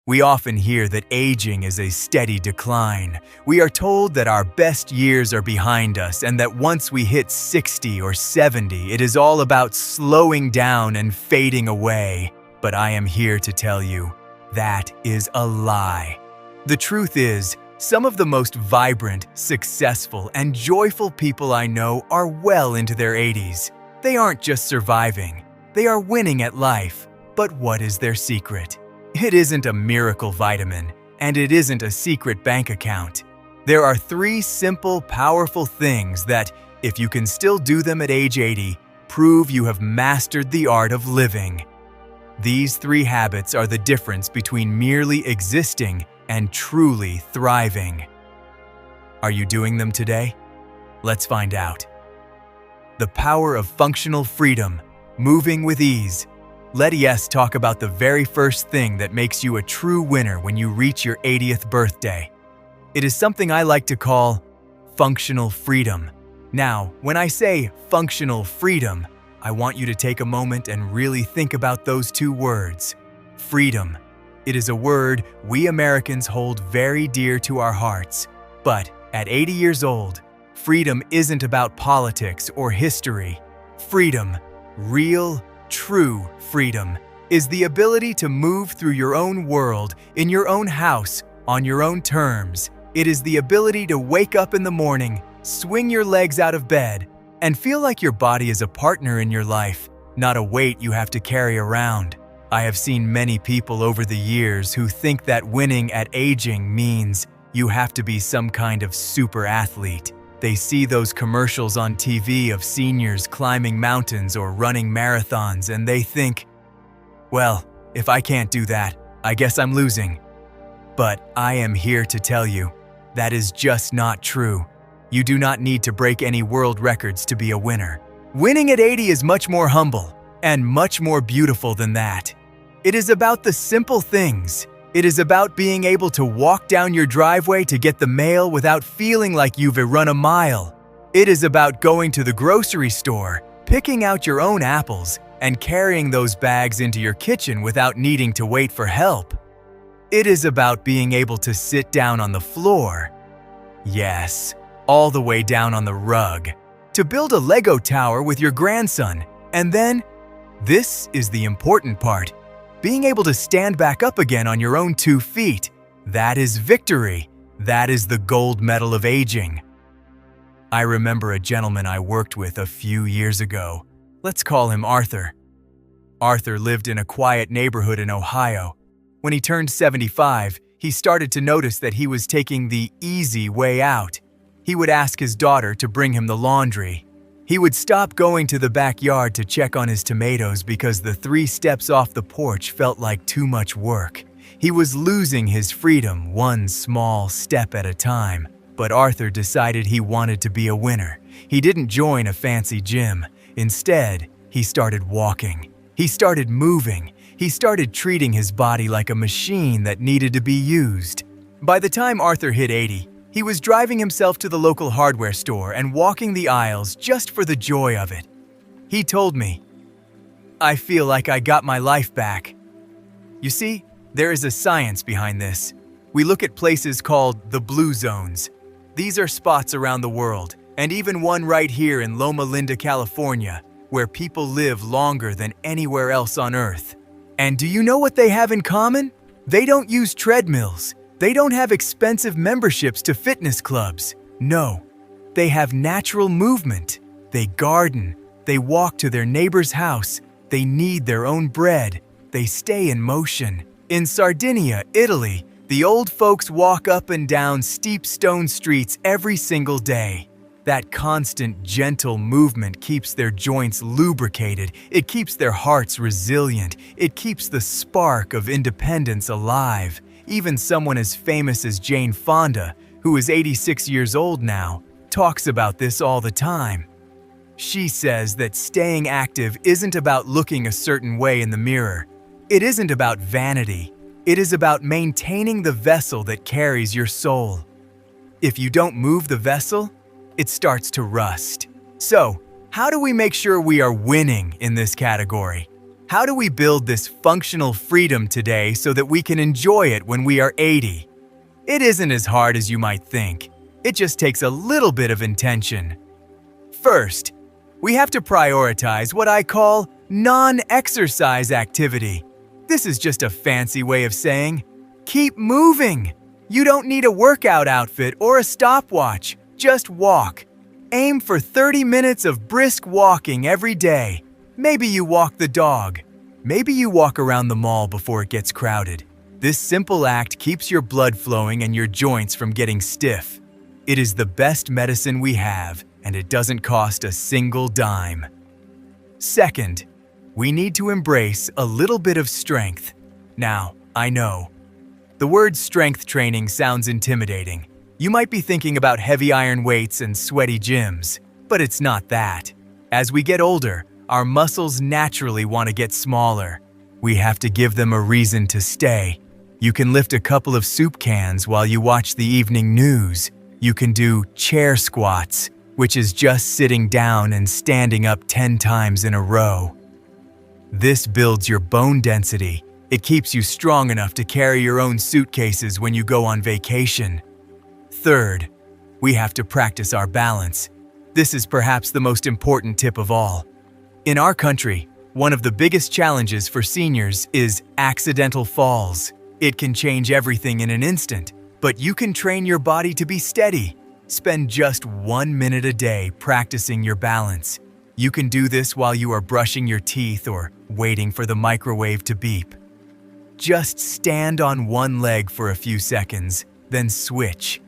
We often hear that aging is a steady decline. We are told that our best years are behind us and that once we hit 60 or 70, it is all about slowing down and fading away. But I am here to tell you, that is a lie. The truth is, some of the most vibrant, successful, and joyful people I know are well into their 80s. They aren't just surviving, they are winning at life. But what is their secret? It isn't a miracle vitamin, and it isn't a secret bank account. There are 3 simple, powerful things that, if you can still do them at age 80, prove you have mastered the art of living. These 3 habits are the difference between merely existing and truly thriving. Are you doing them today? Let's find out. The power of functional freedom, moving with ease. Let us talk about the very first thing that makes you a true winner when you reach your 80th birthday. It is something I like to call functional freedom. Now, when I say functional freedom, I want you to take a moment and really think about those 2 words. Freedom. It is a word we Americans hold very dear to our hearts. But at 80 years old, freedom isn't about politics or history. Freedom, real, true freedom, is the ability to move through your own world, in your own house, on your own terms. It is the ability to wake up in the morning, swing your legs out of bed, and feel like your body is a partner in your life, not a weight you have to carry around. I have seen many people over the years who think that winning at aging means you have to be some kind of super athlete. They see those commercials on TV of seniors climbing mountains or running marathons, and they think, well, if I can't do that, I guess I'm losing. But I am here to tell you, that is just not true. You do not need to break any world records to be a winner. Winning at 80 is much more humble and much more beautiful than that. It is about the simple things. It is about being able to walk down your driveway to get the mail without feeling like you've run a mile. It is about going to the grocery store, picking out your own apples, and carrying those bags into your kitchen without needing to wait for help. It is about being able to sit down on the floor. Yes, all the way down on the rug. To build a Lego tower with your grandson. And then, this is the important part. Being able to stand back up again on your own 2 feet. That is victory. That is the gold medal of aging. I remember a gentleman I worked with a few years ago. Let's call him Arthur. Arthur lived in a quiet neighborhood in Ohio. When he turned 75, he started to notice that he was taking the easy way out. He would ask his daughter to bring him the laundry. He would stop going to the backyard to check on his tomatoes because the 3 steps off the porch felt like too much work. He was losing his freedom one small step at a time. But Arthur decided he wanted to be a winner. He didn't join a fancy gym. Instead, he started walking. He started moving. He started treating his body like a machine that needed to be used. By the time Arthur hit 80, he was driving himself to the local hardware store and walking the aisles just for the joy of it. He told me, "I feel like I got my life back." You see, there is a science behind this. We look at places called the blue zones. These are spots around the world, and even one right here in Loma Linda, California, where people live longer than anywhere else on Earth. And do you know what they have in common? They don't use treadmills. They don't have expensive memberships to fitness clubs. No, they have natural movement. They garden. They walk to their neighbor's house. They knead their own bread. They stay in motion. In Sardinia, Italy, the old folks walk up and down steep stone streets every single day. That constant, gentle movement keeps their joints lubricated. It keeps their hearts resilient. It keeps the spark of independence alive. Even someone as famous as Jane Fonda, who is 86 years old now, talks about this all the time. She says that staying active isn't about looking a certain way in the mirror. It isn't about vanity. It is about maintaining the vessel that carries your soul. If you don't move the vessel, it starts to rust. So, how do we make sure we are winning in this category? How do we build this functional freedom today so that we can enjoy it when we are 80? It isn't as hard as you might think. It just takes a little bit of intention. First, we have to prioritize what I call non-exercise activity. This is just a fancy way of saying, keep moving. You don't need a workout outfit or a stopwatch. Just walk. Aim for 30 minutes of brisk walking every day. Maybe you walk the dog. Maybe you walk around the mall before it gets crowded. This simple act keeps your blood flowing and your joints from getting stiff. It is the best medicine we have, and it doesn't cost a single dime. Second, we need to embrace a little bit of strength. Now, I know, the word strength training sounds intimidating. You might be thinking about heavy iron weights and sweaty gyms, but it's not that. As we get older, our muscles naturally want to get smaller. We have to give them a reason to stay. You can lift a couple of soup cans while you watch the evening news. You can do chair squats, which is just sitting down and standing up 10 times in a row. This builds your bone density. It keeps you strong enough to carry your own suitcases when you go on vacation. Third, we have to practice our balance. This is perhaps the most important tip of all. In our country, one of the biggest challenges for seniors is accidental falls. It can change everything in an instant, but you can train your body to be steady. Spend just 1 minute a day practicing your balance. You can do this while you are brushing your teeth or waiting for the microwave to beep. Just stand on one leg for a few seconds, then switch.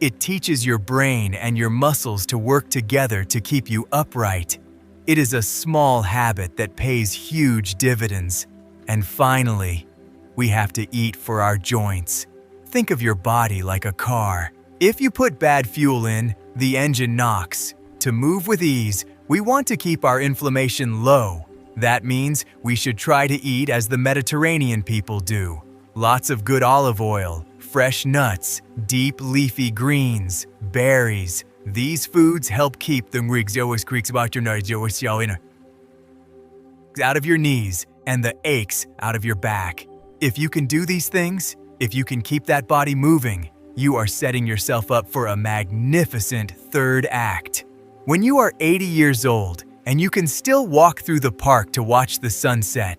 It teaches your brain and your muscles to work together to keep you upright. It is a small habit that pays huge dividends. And finally, we have to eat for our joints. Think of your body like a car. If you put bad fuel in, the engine knocks. To move with ease, we want to keep our inflammation low. That means we should try to eat as the Mediterranean people do. Lots of good olive oil, fresh nuts, deep leafy greens, berries. These foods help keep the out of your knees and the aches out of your back. If you can do these things, if you can keep that body moving, you are setting yourself up for a magnificent third act. When you are 80 years old and you can still walk through the park to watch the sunset,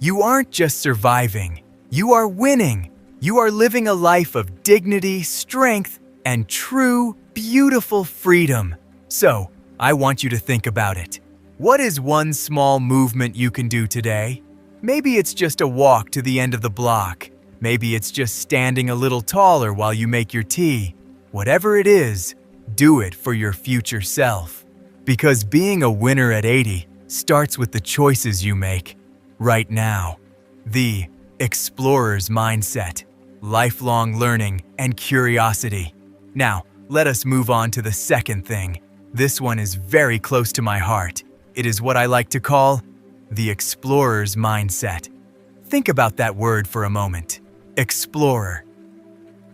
you aren't just surviving, you are winning. You are living a life of dignity, strength, and true, beautiful freedom. So, I want you to think about it. What is one small movement you can do today? Maybe it's just a walk to the end of the block. Maybe it's just standing a little taller while you make your tea. Whatever it is, do it for your future self. Because being a winner at 80 starts with the choices you make right now. The explorer's mindset, lifelong learning, and curiosity. Now, let us move on to the second thing. This one is very close to my heart. It is what I like to call the explorer's mindset. Think about that word for a moment. Explorer.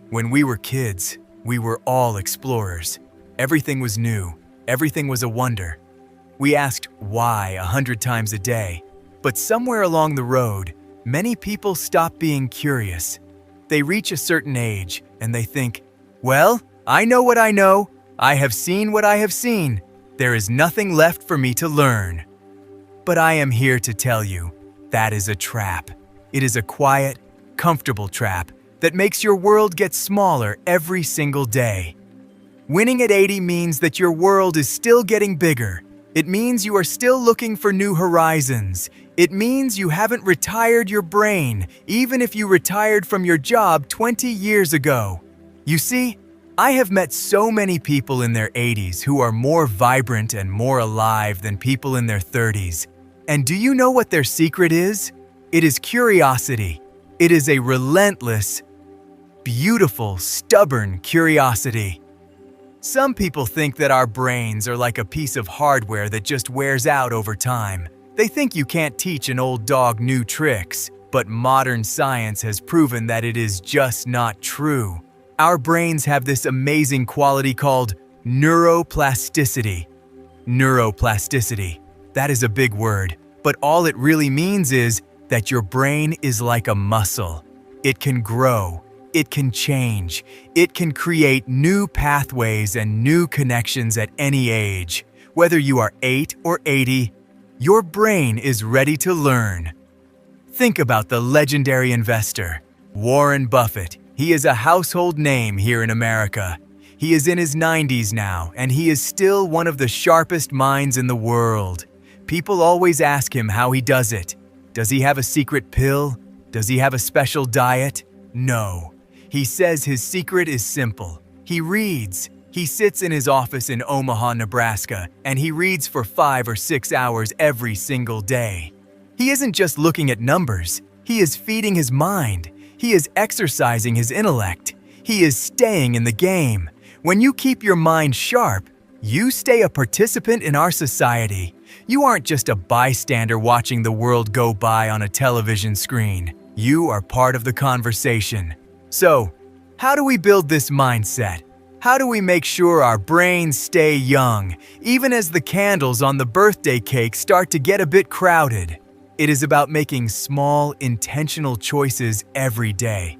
When we were kids, we were all explorers. Everything was new. Everything was a wonder. We asked why 100 times a day. But somewhere along the road, many people stop being curious. They reach a certain age and they think, well, I know what I know. I have seen what I have seen. There is nothing left for me to learn. But I am here to tell you, that is a trap. It is a quiet, comfortable trap that makes your world get smaller every single day. Winning at 80 means that your world is still getting bigger. It means you are still looking for new horizons. It means you haven't retired your brain, even if you retired from your job 20 years ago. You see, I have met so many people in their 80s who are more vibrant and more alive than people in their 30s. And do you know what their secret is? It is curiosity. It is a relentless, beautiful, stubborn curiosity. Some people think that our brains are like a piece of hardware that just wears out over time. They think you can't teach an old dog new tricks, but modern science has proven that it is just not true. Our brains have this amazing quality called neuroplasticity. Neuroplasticity. That is a big word, but all it really means is that your brain is like a muscle. It can grow, it can change, it can create new pathways and new connections at any age. Whether you are 8 or 80, your brain is ready to learn. Think about the legendary investor, Warren Buffett. He is a household name here in America. He is in his 90s now, and he is still one of the sharpest minds in the world. People always ask him how he does it. Does he have a secret pill? Does he have a special diet? No. He says his secret is simple. He reads. He sits in his office in Omaha, Nebraska, and he reads for 5 or 6 hours every single day. He isn't just looking at numbers. He is feeding his mind. He is exercising his intellect. He is staying in the game. When you keep your mind sharp, you stay a participant in our society. You aren't just a bystander watching the world go by on a television screen. You are part of the conversation. So, how do we build this mindset? How do we make sure our brains stay young, even as the candles on the birthday cake start to get a bit crowded? It is about making small, intentional choices every day.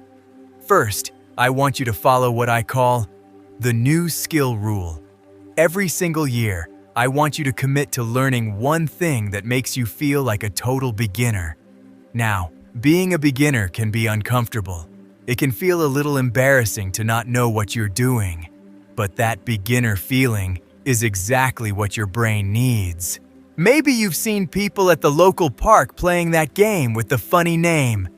First, I want you to follow what I call the new skill rule. Every single year, I want you to commit to learning one thing that makes you feel like a total beginner. Now, being a beginner can be uncomfortable. It can feel a little embarrassing to not know what you're doing. But that beginner feeling is exactly what your brain needs. Maybe you've seen people at the local park playing that game with the funny name,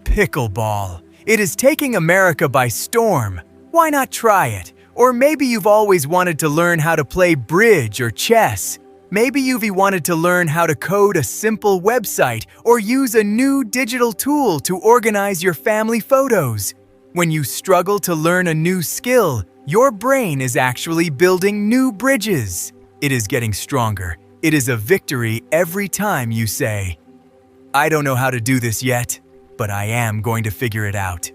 pickleball. It is taking America by storm. Why not try it? Or maybe you've always wanted to learn how to play bridge or chess. Maybe you've wanted to learn how to code a simple website or use a new digital tool to organize your family photos. When you struggle to learn a new skill, your brain is actually building new bridges. It is getting stronger. It is a victory every time you say, I don't know how to do this yet, but I am going to figure it out.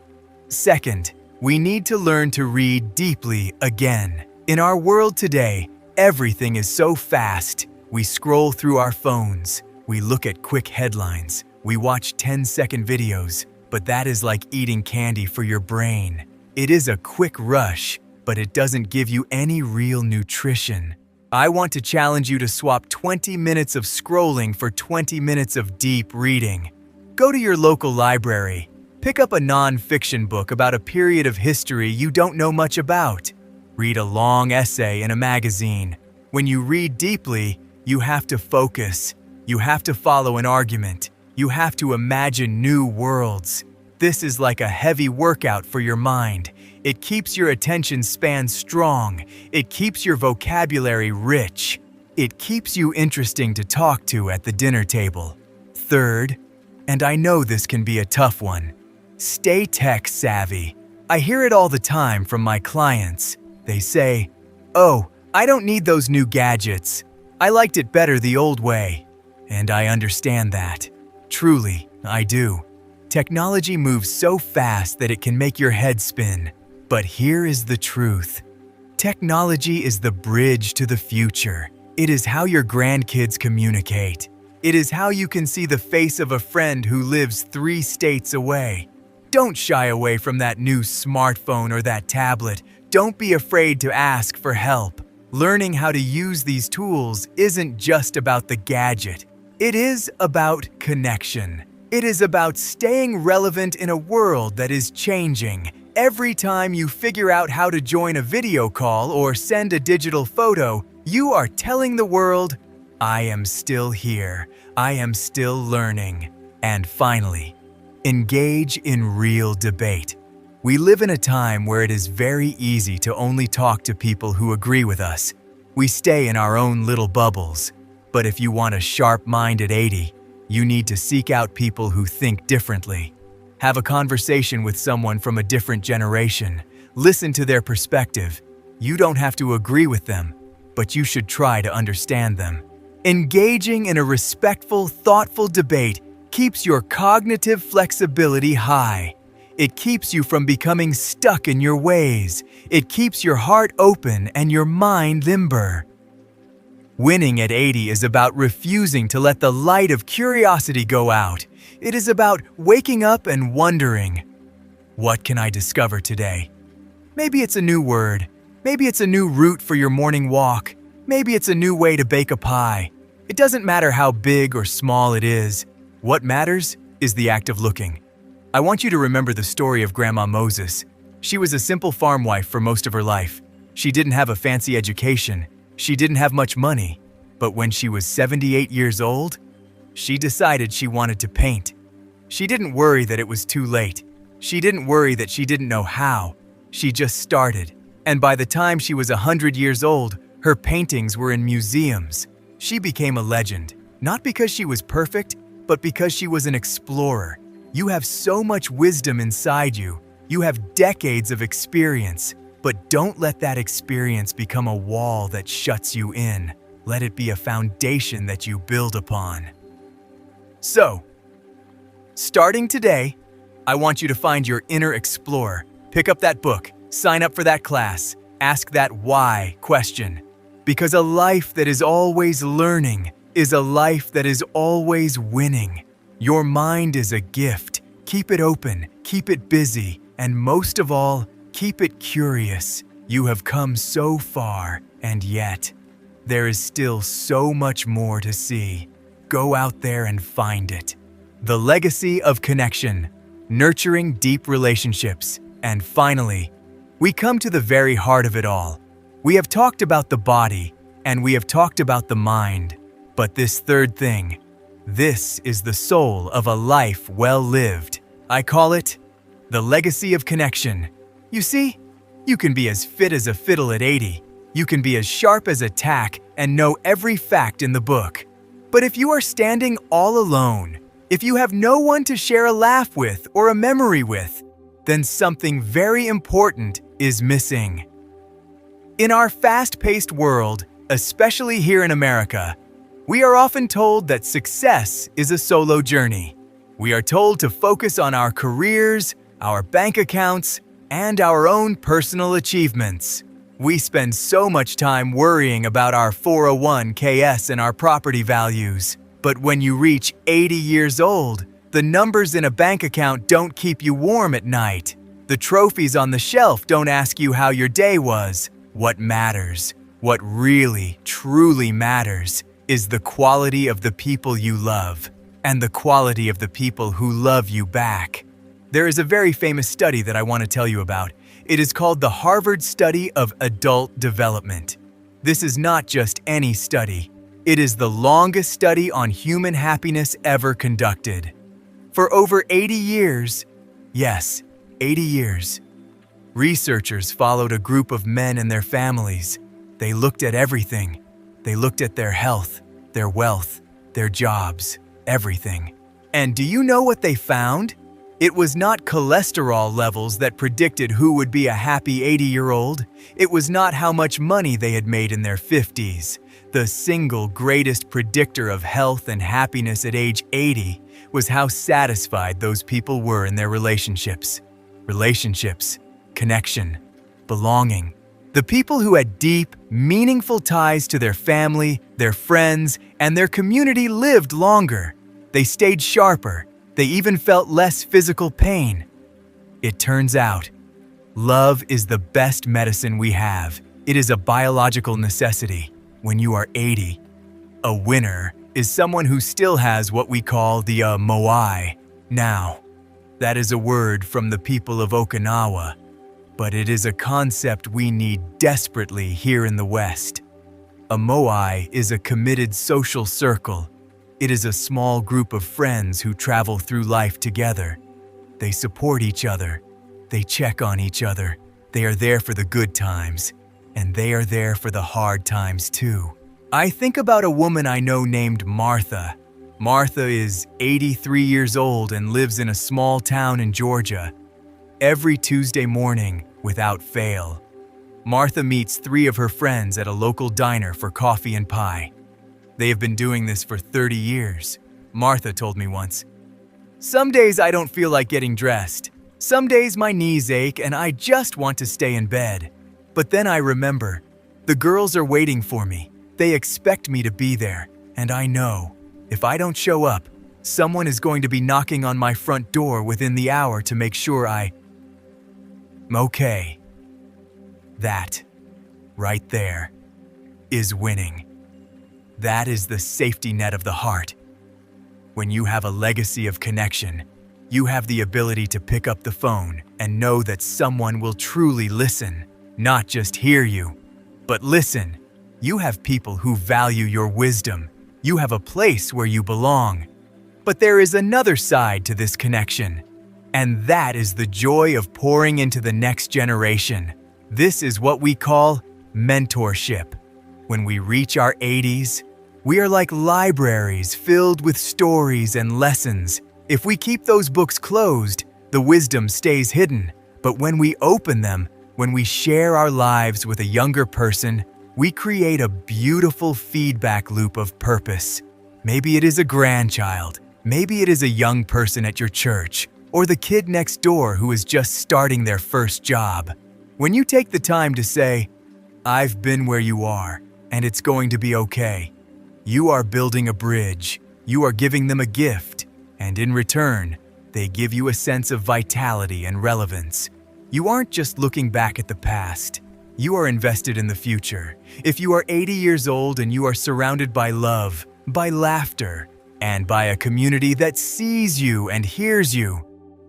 Second, we need to learn to read deeply again. In our world today, everything is so fast. We scroll through our phones. We look at quick headlines. We watch 10-second videos. But that is like eating candy for your brain. It is a quick rush, but it doesn't give you any real nutrition. I want to challenge you to swap 20 minutes of scrolling for 20 minutes of deep reading. Go to your local library. Pick up a non-fiction book about a period of history you don't know much about. Read a long essay in a magazine. When you read deeply, you have to focus. You have to follow an argument. You have to imagine new worlds. This is like a heavy workout for your mind. It keeps your attention span strong. It keeps your vocabulary rich. It keeps you interesting to talk to at the dinner table. Third, and I know this can be a tough one, stay tech savvy. I hear it all the time from my clients. They say, "Oh, I don't need those new gadgets. I liked it better the old way." And I understand that. Truly, I do. Technology moves so fast that it can make your head spin. But here is the truth. Technology is the bridge to the future. It is how your grandkids communicate. It is how you can see the face of a friend who lives 3 states away. Don't shy away from that new smartphone or that tablet. Don't be afraid to ask for help. Learning how to use these tools isn't just about the gadget. It is about connection. It is about staying relevant in a world that is changing. Every time you figure out how to join a video call or send a digital photo, you are telling the world, I am still here. I am still learning. And finally, engage in real debate. We live in a time where it is very easy to only talk to people who agree with us. We stay in our own little bubbles. But if you want a sharp mind at 80, you need to seek out people who think differently. Have a conversation with someone from a different generation. Listen to their perspective. You don't have to agree with them, but you should try to understand them. Engaging in a respectful, thoughtful debate keeps your cognitive flexibility high. It keeps you from becoming stuck in your ways. It keeps your heart open and your mind limber. Winning at 80 is about refusing to let the light of curiosity go out. It is about waking up and wondering, what can I discover today? Maybe it's a new word. Maybe it's a new route for your morning walk. Maybe it's a new way to bake a pie. It doesn't matter how big or small it is. What matters is the act of looking. I want you to remember the story of Grandma Moses. She was a simple farm wife for most of her life. She didn't have a fancy education. She didn't have much money. But when she was 78 years old, she decided she wanted to paint. She didn't worry that it was too late. She didn't worry that she didn't know how. She just started. And by the time she was 100 years old, her paintings were in museums. She became a legend, not because she was perfect, but because she was an explorer. You have so much wisdom inside you. You have decades of experience, but don't let that experience become a wall that shuts you in. Let it be a foundation that you build upon. So, starting today, I want you to find your inner explorer. Pick up that book, sign up for that class, ask that why question. Because a life that is always learning is a life that is always winning. Your mind is a gift. Keep it open, keep it busy, and most of all, keep it curious. You have come so far, and yet, there is still so much more to see. Go out there and find it. The legacy of connection, nurturing deep relationships, and finally, we come to the very heart of it all. We have talked about the body, and we have talked about the mind, but this third thing, this is the soul of a life well lived. I call it the legacy of connection. You see, you can be as fit as a fiddle at 80. You can be as sharp as a tack and know every fact in the book. But if you are standing all alone, if you have no one to share a laugh with or a memory with, then something very important is missing. In our fast-paced world, especially here in America, we are often told that success is a solo journey. We are told to focus on our careers, our bank accounts, and our own personal achievements. We spend so much time worrying about our 401ks and our property values. But when you reach 80 years old, the numbers in a bank account don't keep you warm at night. The trophies on the shelf don't ask you how your day was. What matters, what really, truly matters, is the quality of the people you love and the quality of the people who love you back. There is a very famous study that I want to tell you about. It is called the Harvard Study of Adult Development. This is not just any study. It is the longest study on human happiness ever conducted. For over 80 years, yes, 80 years, researchers followed a group of men and their families. They looked at everything. They looked at their health, their wealth, their jobs, everything. And do you know what they found? It was not cholesterol levels that predicted who would be a happy 80-year-old. It was not how much money they had made in their 50s. The single greatest predictor of health and happiness at age 80 was how satisfied those people were in their relationships. Relationships, connection, belonging. The people who had deep, meaningful ties to their family, their friends, and their community lived longer. They stayed sharper. They even felt less physical pain. It turns out, love is the best medicine we have. It is a biological necessity. When you are 80, a winner is someone who still has what we call the moai. Now, that is a word from the people of Okinawa, but it is a concept we need desperately here in the West. A moai is a committed social circle. It is a small group of friends who travel through life together. They support each other. They check on each other. They are there for the good times, and they are there for the hard times too. I think about a woman I know named Martha. Martha is 83 years old and lives in a small town in Georgia. Every Tuesday morning, without fail, Martha meets 3 of her friends at a local diner for coffee and pie. They have been doing this for 30 years. Martha told me once, "Some days I don't feel like getting dressed. Some days my knees ache and I just want to stay in bed. But then I remember, the girls are waiting for me. They expect me to be there, and I know, if I don't show up, someone is going to be knocking on my front door within the hour to make sure I'm okay. That, right there, is winning. That is the safety net of the heart. When you have a legacy of connection, you have the ability to pick up the phone and know that someone will truly listen, not just hear you, but listen. You have people who value your wisdom. You have a place where you belong. But there is another side to this connection, and that is the joy of pouring into the next generation. This is what we call mentorship. When we reach our 80s, we are like libraries filled with stories and lessons. If we keep those books closed, the wisdom stays hidden. But when we open them, when we share our lives with a younger person, we create a beautiful feedback loop of purpose. Maybe it is a grandchild, maybe it is a young person at your church, or the kid next door who is just starting their first job. When you take the time to say, "I've been where you are, and it's going to be okay," you are building a bridge. You are giving them a gift, and in return, they give you a sense of vitality and relevance. You aren't just looking back at the past. You are invested in the future. If you are 80 years old and you are surrounded by love, by laughter, and by a community that sees you and hears you,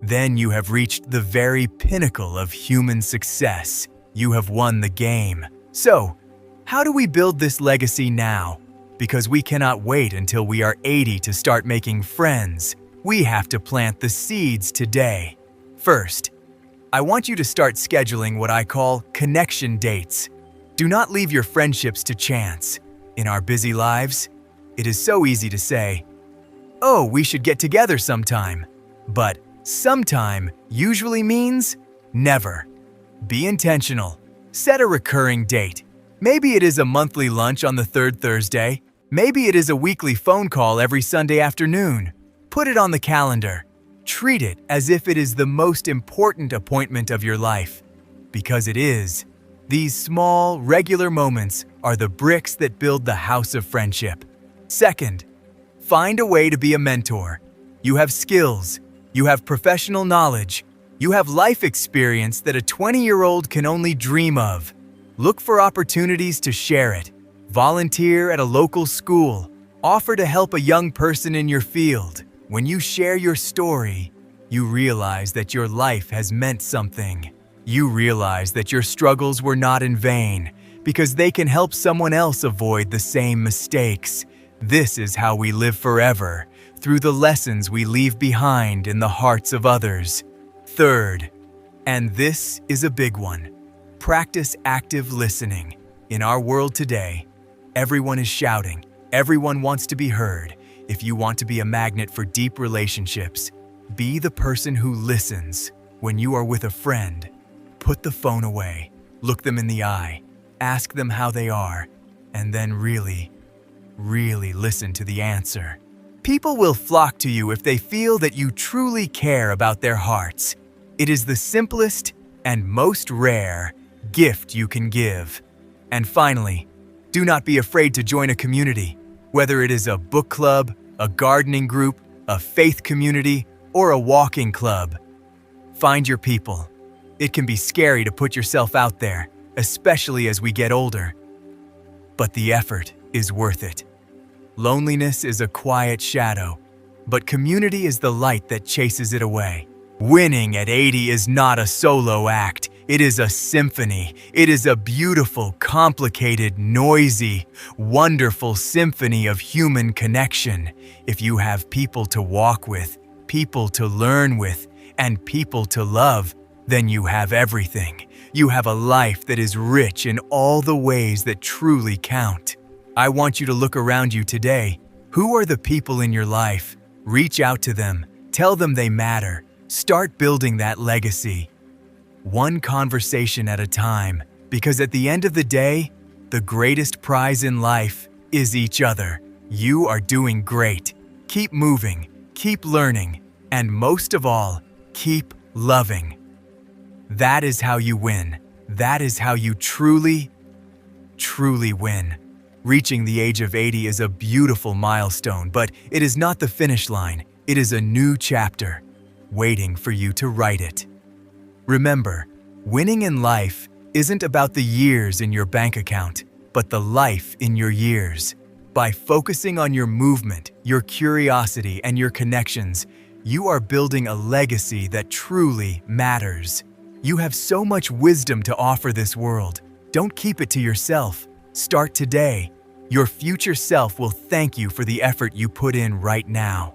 then you have reached the very pinnacle of human success. You have won the game. So, how do we build this legacy now? Because we cannot wait until we are 80 to start making friends. We have to plant the seeds today. First, I want you to start scheduling what I call connection dates. Do not leave your friendships to chance. In our busy lives, it is so easy to say, "Oh, we should get together sometime." But sometime usually means never. Be intentional. Set a recurring date. Maybe it is a monthly lunch on the third Thursday. Maybe it is a weekly phone call every Sunday afternoon. Put it on the calendar. Treat it as if it is the most important appointment of your life. Because it is. These small, regular moments are the bricks that build the house of friendship. Second, find a way to be a mentor. You have skills. You have professional knowledge. You have life experience that a 20-year-old can only dream of. Look for opportunities to share it. Volunteer at a local school. Offer to help a young person in your field. When you share your story, you realize that your life has meant something. You realize that your struggles were not in vain, because they can help someone else avoid the same mistakes. This is how we live forever, through the lessons we leave behind in the hearts of others. Third, and this is a big one, practice active listening. In our world today, everyone is shouting. Everyone wants to be heard. If you want to be a magnet for deep relationships, be the person who listens. When you are with a friend, put the phone away, look them in the eye, ask them how they are, and then really listen to the answer. People will flock to you if they feel that you truly care about their hearts. It is the simplest and most rare gift you can give. And finally, do not be afraid to join a community. Whether it is a book club, a gardening group, a faith community, or a walking club, find your people. It can be scary to put yourself out there, especially as we get older. But the effort is worth it. Loneliness is a quiet shadow, but community is the light that chases it away. Winning at 80 is not a solo act. It is a symphony. It is a beautiful, complicated, noisy, wonderful symphony of human connection. If you have people to walk with, people to learn with, and people to love, then you have everything. You have a life that is rich in all the ways that truly count. I want you to look around you today. Who are the people in your life? Reach out to them. Tell them they matter. Start building that legacy. One conversation at a time, because at the end of the day, the greatest prize in life is each other. You are doing great. Keep moving, keep learning, and most of all, keep loving. That is how you win. That is how you truly win. Reaching the age of 80 is a beautiful milestone, but it is not the finish line. It is a new chapter, waiting for you to write it. Remember, winning in life isn't about the years in your bank account, but the life in your years. By focusing on your movement, your curiosity, and your connections, you are building a legacy that truly matters. You have so much wisdom to offer this world. Don't keep it to yourself. Start today. Your future self will thank you for the effort you put in right now.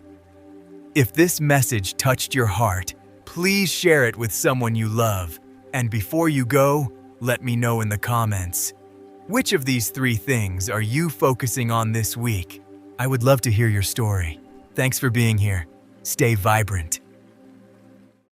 If this message touched your heart, please share it with someone you love. And before you go, let me know in the comments. Which of these 3 things are you focusing on this week? I would love to hear your story. Thanks for being here. Stay vibrant.